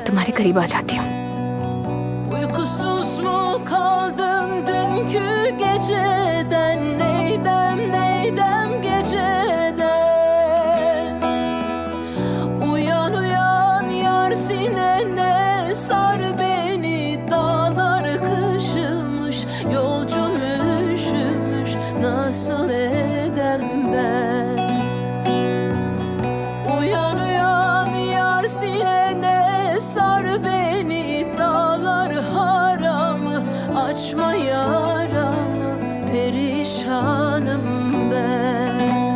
तुम्हारे करीब आ जाती हूँ। Uykusuz mu kaldım dünkü geceden, neydem geceden. Uyan uyan yar sinene, sar beni, dağlar kışımış, yolcum üşümüş, nasıl edem ben? Uyan uyan yar sinene, sar beni, dağlar haramı, açma yaramı, perişanım ben.